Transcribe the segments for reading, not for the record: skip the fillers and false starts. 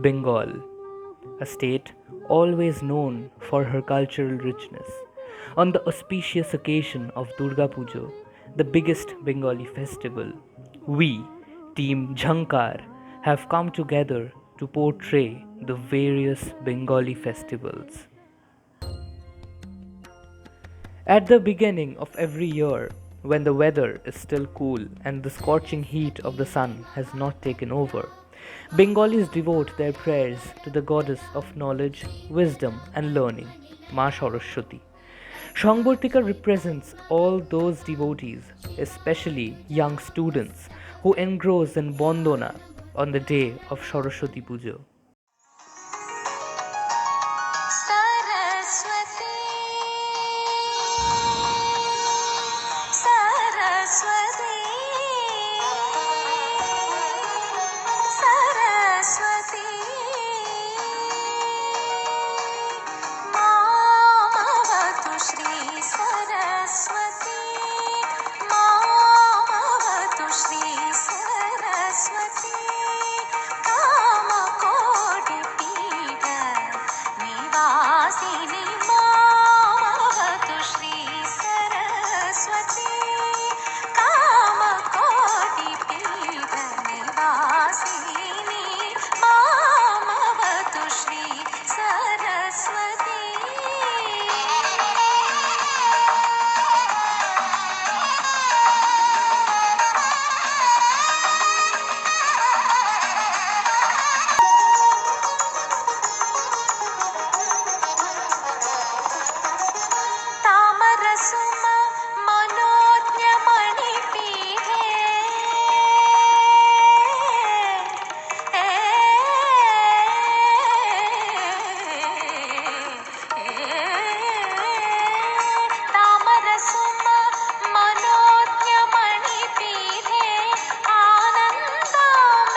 Bengal, a state always known for her cultural richness. On the auspicious occasion of Durga Puja, the biggest Bengali festival, we, Team Jhankar, have come together to portray the various Bengali festivals. At the beginning of every year, when the weather is still cool and the scorching heat of the sun has not taken over, Bengalis devote their prayers to the goddess of knowledge, wisdom, and learning, Ma Saraswati. Shangbartika represents all those devotees, especially young students, who engross in Bondona on the day of Saraswati Puja. Saraswati, Saraswati, Saraswati, Mamavatu Shri Saraswati, Mamavatu Shri Saraswati, Kamakoti Pita Nivasini Mamavatu Shri Saraswati, Kamakoti Pita Nivasini Mamavatu Shri Saraswati. तामरसुम मनोज्ञमणिपीठे तामरसुम मनोज्ञमणिपीठे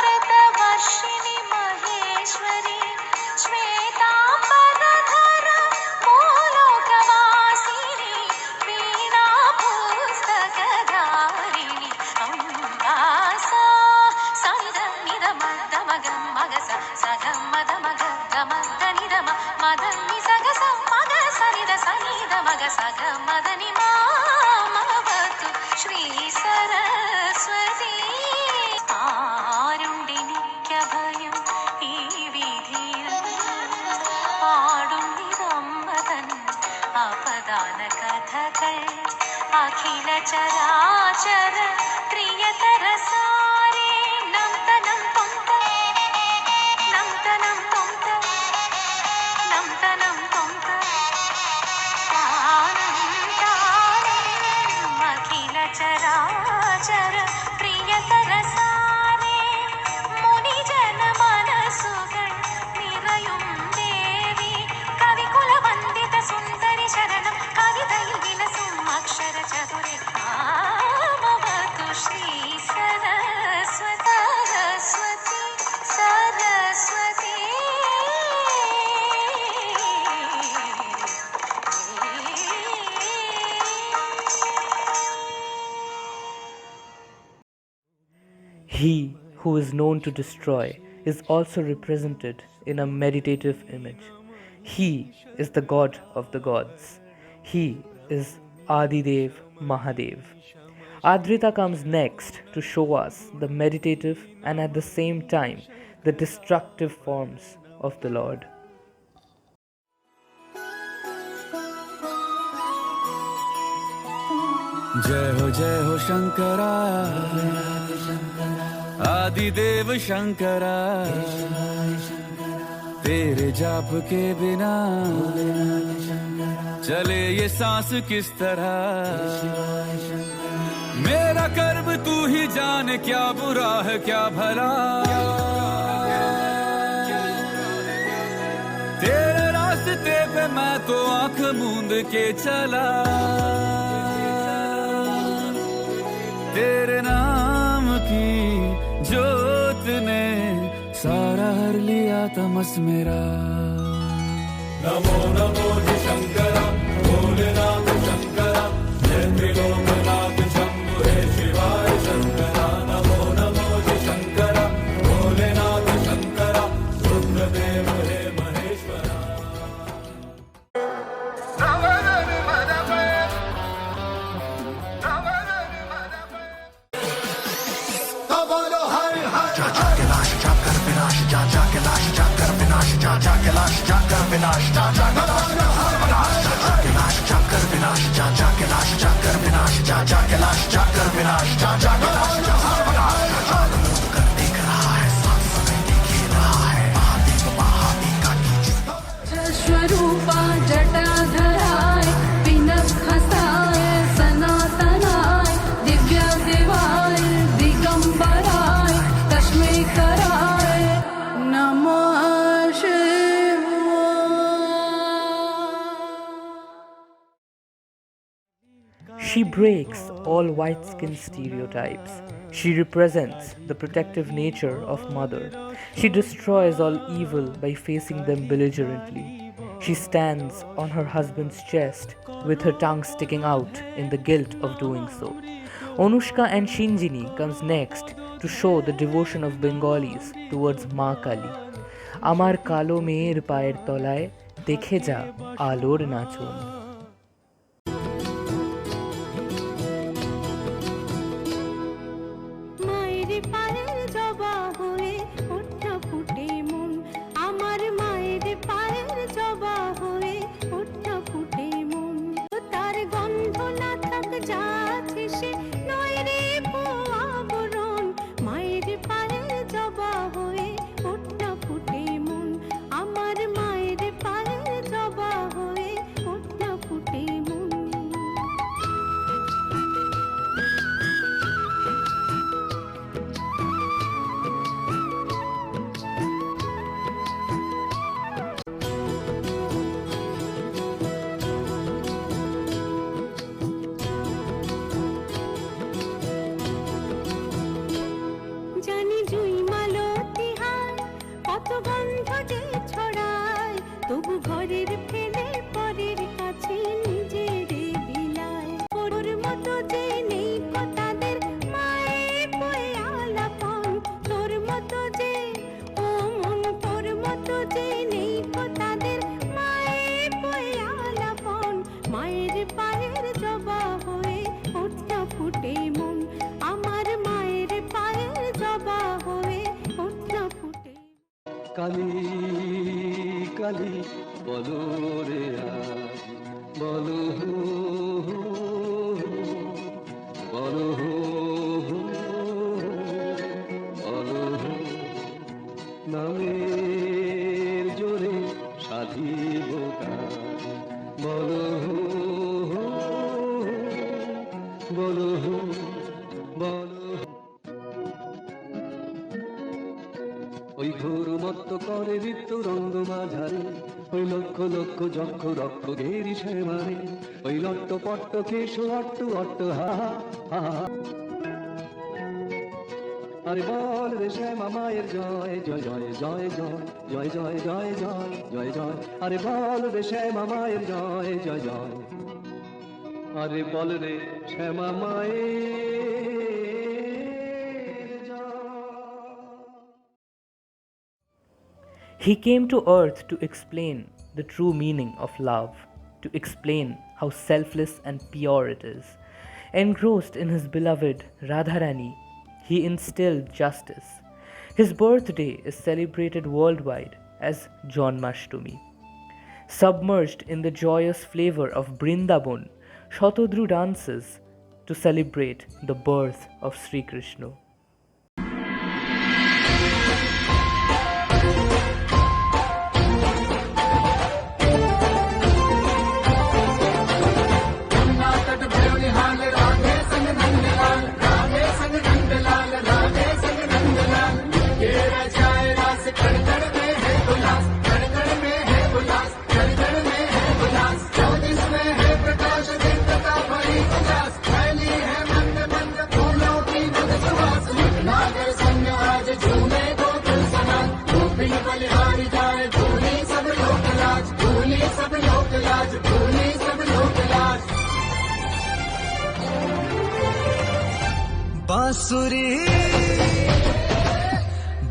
आनन्दामृतवर्षिणि Maheshwari श्वेताम्बरधर भूलोकवासिनी वीणापुस्तकधारिणि Ambassa सनिधनिधमगमगस सगमदमग गमदनिधम मदनि Sagas मग सनिध सनिधमग सगमदनि मामवतु श्री सरस्वती ആരുണ്ടിനിക്കഭയം ഈ വീഥിയിൽ പാടുന്നിതമ്മതൻ അപദാന കഥകൾ അഖില ചരാചര പ്രിയതര സാരേ നംതനം തൊന്ത നംതനം തൊന്ത നംതനം തൊന്ത താനം താനം അഖില ചരാചര പ്രിയതര സാരേ മുനിജന മനസ്സുകൾ നിറയും ദേവി കവികുലവന്ദിത സുന്ദരി ശരണം കവിതയിൽ വിലസും അക്ഷര ചതുരെ Mamavatu Shri Saraswati Saraswati He who is known to destroy is also represented in a meditative image. He is the god of the gods. He is Adidev Mahadev. Adrita comes next to show us the meditative and at the same time the destructive forms of the Lord. जय हो शंकरा आदिदेव शंकरा तेरे जाप के बिना चले ये सांस किस तरह मेरा कर्म तू ही जाने क्या बुरा है क्या भला तेरे रास्ते पे मैं तो आंख मूंद के चला तेरे नाम की जोत ने सारा हर लिया तमस मेरा नमो नमो जी शंकरा भोलेनाथ शंकरा जय त्रिलोकनाथ शंभु हे शिवाय शंकरा नमो नमो जी शंकरा भोलेनाथ शंकरा रुद्र स्वरूपा जटाधराय पिनखसाय सनातनाय दिव्य देवाय दिगंबराय तस्मै कराय नमः शिवाय। She breaks all white-skin stereotypes. She represents the protective nature of mother. She destroys all evil by facing them belligerently. She stands on her husband's chest with her tongue sticking out in the guilt of doing so. Anushka and Shinjini comes next to show the devotion of Bengalis towards Ma Kali. Amar kalo meer paer tolay dekhe ja alor nachon. মায়ের পায়ের জবা হয়ে ওঠা ফুটে মন, আমার মায়ের পায়ের জবা হয়ে ওঠা ফুটে মন। তার গন্ধ না থাক যাচ্ছে সে নয় রে আবরণ, মায়ের পায়ের জবা হয়ে ওঠা ফুটে মন, আমার মায়ের পায়ের জবা হয়ে ওঠা ফুটে মন। জানি জুই মালতী হায় কত গন্ধ যে ছড়ায়, তবু ঘরের ফেলে পরের কাছে নিজের বিলায়। ওর মতো যে নেই কো তাদের মায়ের বয়ে আলাপন, তোর মতো যে ও মন তোর মতো যে নেই কো তাদের মায়ের বয়ে আলাপন, মায়ের পায়ের জবা হয়ে ওঠা ফুটে মন, আমার মায়ের পায়ের জবা হয়ে ওঠা ফুটে। কালী কালী বলো রে আজ বলো বলো বলো নামের জোরে সাধিব কাজ বলো বলো বলো। ওই ঘোর মত্ত করে ঋতু রঙ্গ মাঝারে, ওই লক্ষ লক্ষ যক্ষ রক্ষ ঘেরি সে মারে, ওই লট্ট পট্ট কেশ অট্ট অট্ট হা হা। আরে বল রে শ্যামা মায়ের জয় জয় জয় জয় জয় জয় জয় জয় জয় জয় জয়। আরে বল রে শ্যামা মায়ের জয় জয় জয়। আরে বল রে শ্যামা মায়ের জয়। He came to earth to explain the true meaning of love, to explain how selfless and pure it is. Engrossed in his beloved Radharani, he instilled justice. His birthday is celebrated worldwide as Janmashtami. Submerged in the joyous flavor of Brindaban, Shatadru dances to celebrate the birth of Sri Krishna. बांसुरी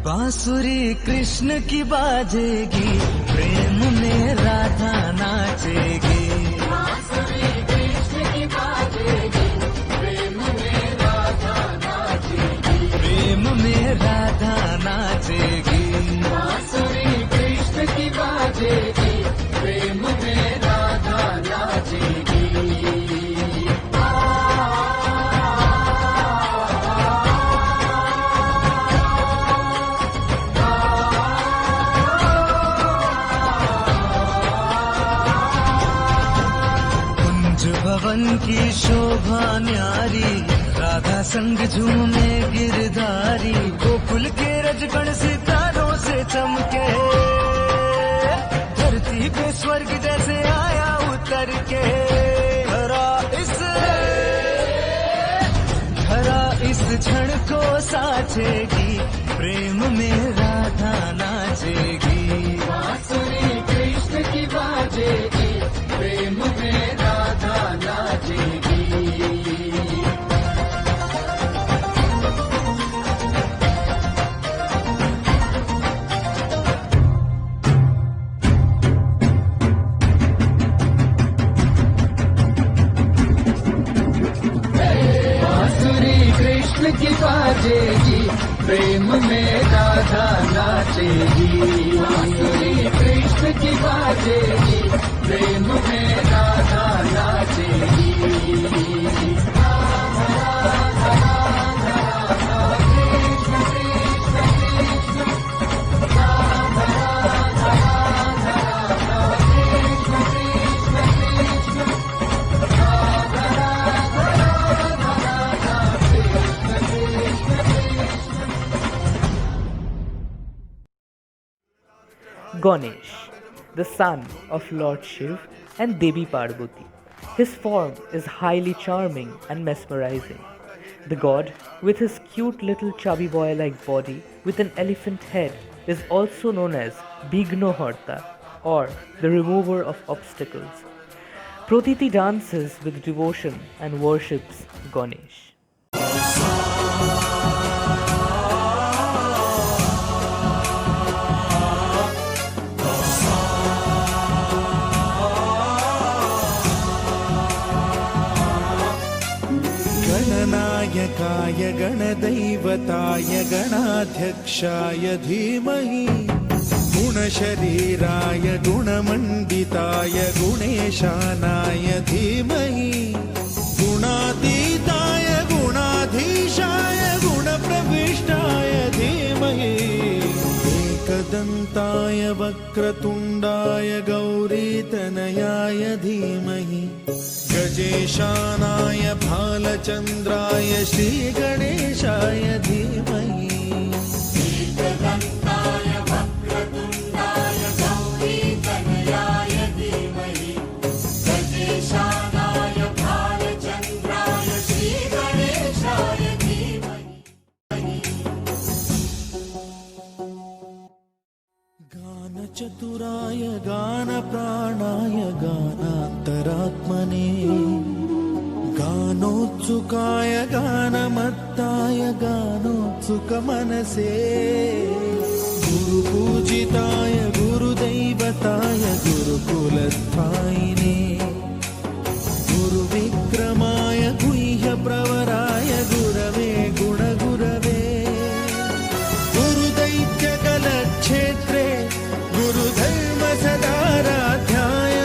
बांसुरी कृष्ण की बाजेगी, प्रेम में राधा नाचेगी। बांसुरी कृष्ण की बाजेगी, प्रेम में राधा नाचेगी। प्रेम में राधा की शोभा न्यारी, राधा संग झूमे गिरधारी, गोकुल के रजगण सितारों से चमके, धरती पे स्वर्ग जैसे आया उतर के। धरा इस क्षण को साचेगी, प्रेम में राधा नाचेगी। बांसुरी कृष्ण की बाजेगी, प्रेम में राधा नाचेगी। कृष्ण की बाजेगी, प्रेम में राधा नाचेगी। बांसुरी कृष्ण की बाजेगी, प्रेम में Radha नाचेगी। Ganesh, the son of Lord Shiv and Devi Parvati. His form is highly charming and mesmerizing. The god, with his cute little chubby boy-like body with an elephant head, is also known as Bignoharta, or the remover of obstacles. Pratiti dances with devotion and worships Ganesh. गणनायकाय गणदैवताय गणाध्यक्षाय धीमहि, गुणशरीराय गुणमण्डिताय गुणेशानाय धीमहि, गुणातीताय गुणाधीशाय गुणप्रविष्टाय धीमहि, एकदन्ताय वक्रतुण्डाय गौरीतनयाय धीमहि, गजेशानाय भालचन्द्राय श्रीगणेशाय धीमहि। एकदन्ताय वक्रतुण्डाय गौरीतनयाय धीमहि, गजेशानाय भालचन्द्राय श्रीगणेशाय धीमहि। गानचतुराय गानप्राणाय गानान्तरात्मने, गानोत्सुकाय गानमत्ताय गानोत्सुकमनसे, गुरुपूजिताय गुरुदैवताय गुरुकुलस्थायिने, गुरुविक्रमाय गुह्यप्रवराय गुरवे गुणगुरवे, गुरुदैत्यकलक्षेत्रे गुरुधर्म सदाराध्याय,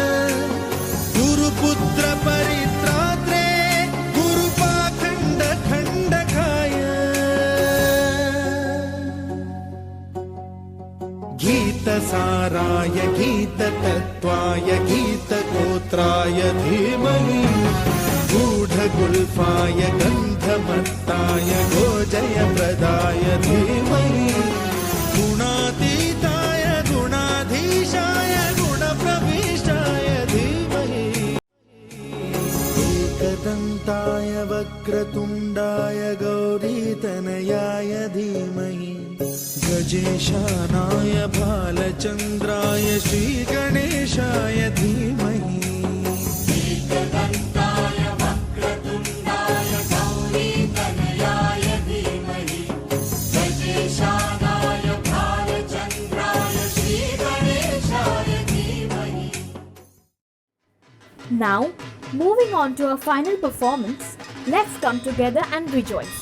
गुरुपुत्र परित्रात्रे गुरुपाखण्ड खण्डकाय, गीतसाराय गीततत्त्वाय गीतगोत्राय धीमहि, गूढगुल्फाय गन्धमत्ताय गोजयप्रदाय धीमहि, गुणातीताय गुणाधीशाय गुणप्रविष्टाय धीमहि, एकदन्ताय वक्रतुण्डाय गौरीतनयाय धीमहि, गजेशानाय भालचन्द्राय श्रीगणेशाय धीमहि। एकदन्ताय वक्रतुण्डाय गौरीतनयाय धीमहि, गजेशानाय भालचन्द्राय श्रीगणेशाय धीमहि। Now, moving on to our final performance, let's come together and rejoice.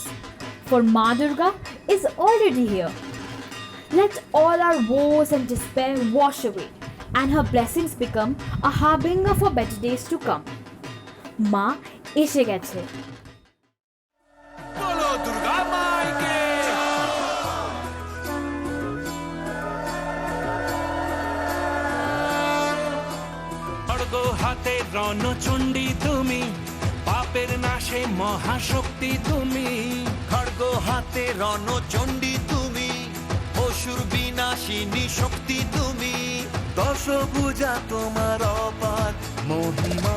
For Ma Durga is already here. Let all our woes and despair wash away, and her blessings become a harbinger for better days to come. Ma এসে গেছে। बोलो दुर्गा माई के। খড়গ হাতে রণচণ্ডী তুমি, পাপের নাশে মহাশক্তি তুমি, খড়গ হাতে রণচণ্ডী তুমি, অসুর বিনাশিনী শক্তি তুমি, দশভুজা তোমার অপার মহিমা।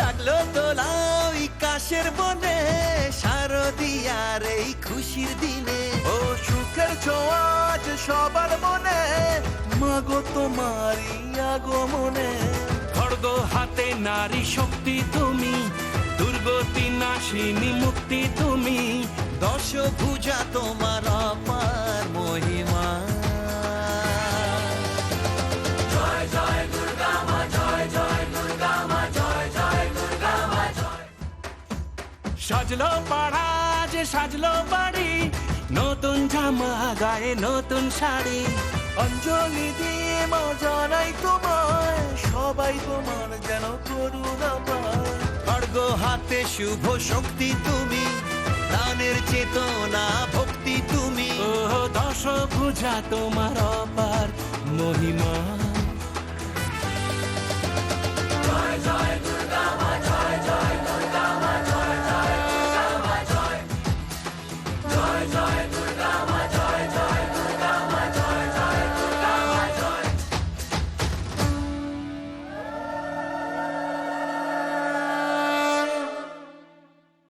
লাগলো দোলাই কাশের বনে, শারদিয়ার এই খুশির দিনে, ও সুখের ছোঁয়াজ সবার মনে, মাগো তোমারই আগমনে। খড়গ হাতে নারী শক্তি তুমি, দুর্গতি নাশিনী মুক্তি তুমি, দশভুজা তোমার অপার মহিমা। সাজলো পাড়া যে সাজলো বাড়ি, নতুন জামা গায়ে নতুন শাড়ি, অঞ্জলি দিয়ে মা জানাই তোমায়, সবাই তোমার যেন করুণা পায়। খড়গ হাতে শুভ শক্তি তুমি, প্রাণের চেতনা ভক্তি তুমি, ও দশভুজা তোমার অপার মহিমা। জয় জয়